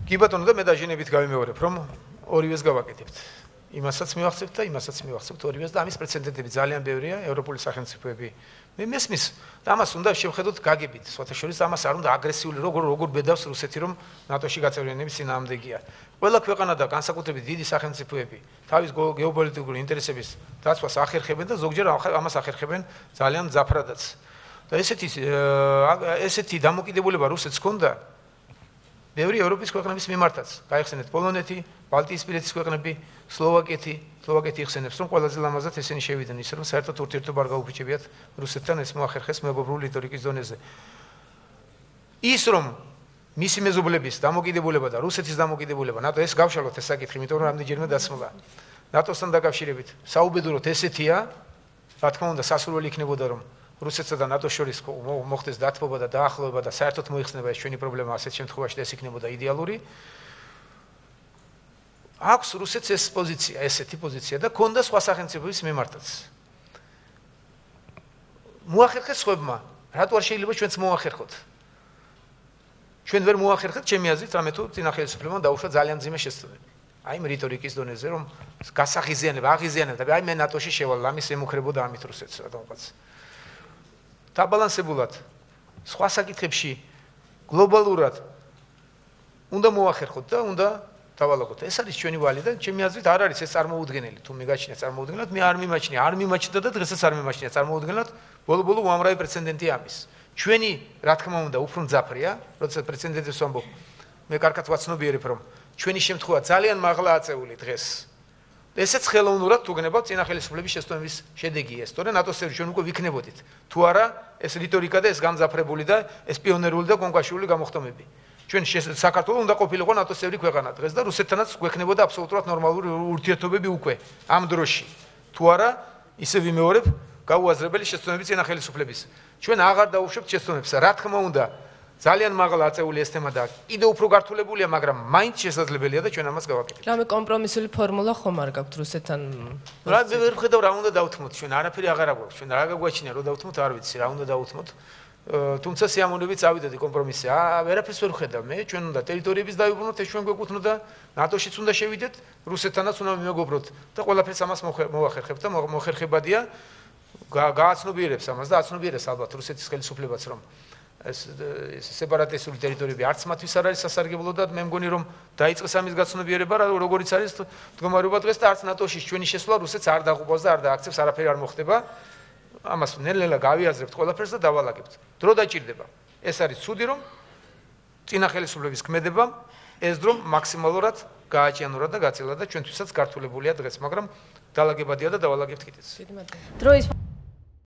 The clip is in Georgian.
კი ბატონო და მე დაჟინებით გავიმეორებ, რომ ორივეს გავაკეთებთ. იმასაც მივახცევთ და იმასაც მივახცევთ ორივეს და ამის პრეცედენტები ძალიან ბევრია ევროპული სახელმწიფოები. მე მესმის და ამას უნდა შევხედოთ გაგებით. სხვათა შორის ამას არ უნდა აგრესიული როგორ ბედავს რუსეთი რომ ნატოში გაწევრიანების წინააღმდეგია. ყველა ქვეყანა და განსაკუთრებით დიდი სახელმწიფოები თავის გეოპოლიტიკური ინტერესების დაცვას ახერხებენ და ზოგჯერ ამას ახერხებენ ძალიან მძაფრადაც. და ესეთი დამოკიდებულება რუსეთს ჰქონდა ბევრი ევროპის ქვეყნების მიმართაც. გაიხსენეთ პოლონეთი, ბალტიისპირეთის ქვეყნები, სლოვაკეთი იხსენებს, რომ ყველაზე ლამაზად ესენი შევიდნენ ისე, რომ საერთოდ ურთიერთობა არ გაუფიჩებიათ რუსეთთან, ეს მოახერხეს მეგობრული რიტორიკის დონეზე. ის რომ მისი მეზობლების დამოკიდებულება და რუსეთის დამოკიდებულება, ნატო ეს გავშალოთ ეს საკითხი, იმიტომ რომ რამდენჯერმე დასმულა. ნატოსთან დაკავშირებით საუბედუროთ ესეთია, რა თქმა უნდა, სასურველი იქნებოდა რომ რუსეთსა და ნატოს შორის მოხდეს დათბობა და დაახლოება და საერთოდ მოიხსნება ეს ჩვენი პრობლემა ასეთ შემთხვევაში და ეს იქნებოდა იდეალური. აქვს რუსეთს ეს პოზიცია, ესეთი პოზიცია და ქონდა სხვა სახელმწიფოების მიმართაც. მოახერხეს სხვებმა, რატო არ შეიძლება ჩვენც მოახერხოთ? ჩვენ ვერ მოახერხეთ, ჩემი აზრით, რამე თუ წინა ხელისუფლებამ დაუშვა ძალიან მძიმე შესწავლები. აი მე რიტორიკის დონეზე რომ გასაღიზიანება, აღიზიანება და აი მე ნატოში შევალ, ამის ემუქრებოდა ამით რუსეთს რატომღაც. დაბალანსებულად სხვა საკითხებში გლობალურად უნდა მოახერხოთ და უნდა დავალაგოთ. ეს არის ჩვენი ვალი და ჩემი აზრით არ არის ეს წარმოუდგენელი. თუ მიგაჩნიათ წარმოუდგენლად, მე არ მიმაჩნია და დღესაც არ მიმაჩნია წარმოუდგენლად. ბოლო უამრავი პრეცედენტი ამის. ჩვენი, რა თქმა უნდა, უფრო მძაფრია, როდესაც პრეცედენტებს ვამბობ. მე კარგად ვაცნობიერებ, რომ ჩვენი შემთხვევა ძალიან მაღლა აწეული დღეს. ესეც ხელოვნურად თუ გნებავთ წინა ხელისუფლების შეცდომების შედეგია. სწორედ ნატოს წევრი ჩვენ უკვე ვიქნებოდით. თუ არა, ეს რიტორიკა და ეს გამძაფრებული და ეს პიონერული და კონკაშული გამოხდომები. ჩვენ საქართველოს უნდა ყოფილიყო ნატოს წევრი ქვეყანა დღეს და რუსეთთანაც გვექნებოდა აბსოლუტურად ნორმალური ურთიერთობები უკვე ამ დროში. თუ არა, ისე ვიმეორებ, გაუაზრებელი შეცდომები წინა ხელისუფლების. ჩვენ აღარ დაუშვებთ შეცდომებს. რა თქმა უნდა, ძალიან მაღლა აწეული ეს თემა და კიდევ უფრო გართულებულია, მაგრამ მაინც შესაძლებელია და ჩვენ ამას გავაკეთებთ. რამე კომპრომისული ფორმულა ხომ არ გაქვთ რუსეთთან? რა მე ვერ ვხედავ რა უნდა დავთმოთ ჩვენ, არაფერი აღარ აქვს. ჩვენ რა გაგვაჩნია რომ დავთმოთ, არ ვიცი რა უნდა დავთმოთ. თუმცა სიამოვნებით წავიდოდი კომპრომისზე. ვერაფერს ვერ ვხედავ მე, ჩვენ უნდა ტერიტორიების დაიბრუნოთ, ეს ჩვენ გვეკუთვნოდა და ნატოშიც უნდა შევიდეთ, რუსეთთანაც უნდა მივეგობროთ და ყველაფერს ამას მოახერხებთ და მოხერხებადია გააცნობიერებს ამას და აცნობიერებს ალბათ რუსეთის ხელისუფლებაც რომ ეს სეპარატისტული ტერიტორიები არც მათთვის არ არის სასარგებლო და მე მგონი რომ დაიწყეს ამის გაცნობიერება როგორიც არის მდგომარეობა დღეს და არც ნატოში ჩვენი შესვლა რუსეთს არ დაღუპავს და არ დააქცევს, არაფერი არ მოხდება. ამას ნელ-ნელა გავიაზრებთ ყველაფერს და დავალაგებთ. დრო დაჭირდება. ეს არის ცუდი რომ წინა ხელისუფლების ქმედებამ ეს დრო მაქსიმალურად გააჭიანურა და გაწელა და ჩვენთვისაც გართულებულია დღეს, მაგრამ დალაგებადია და დავალაგებთ კიდეც. დროის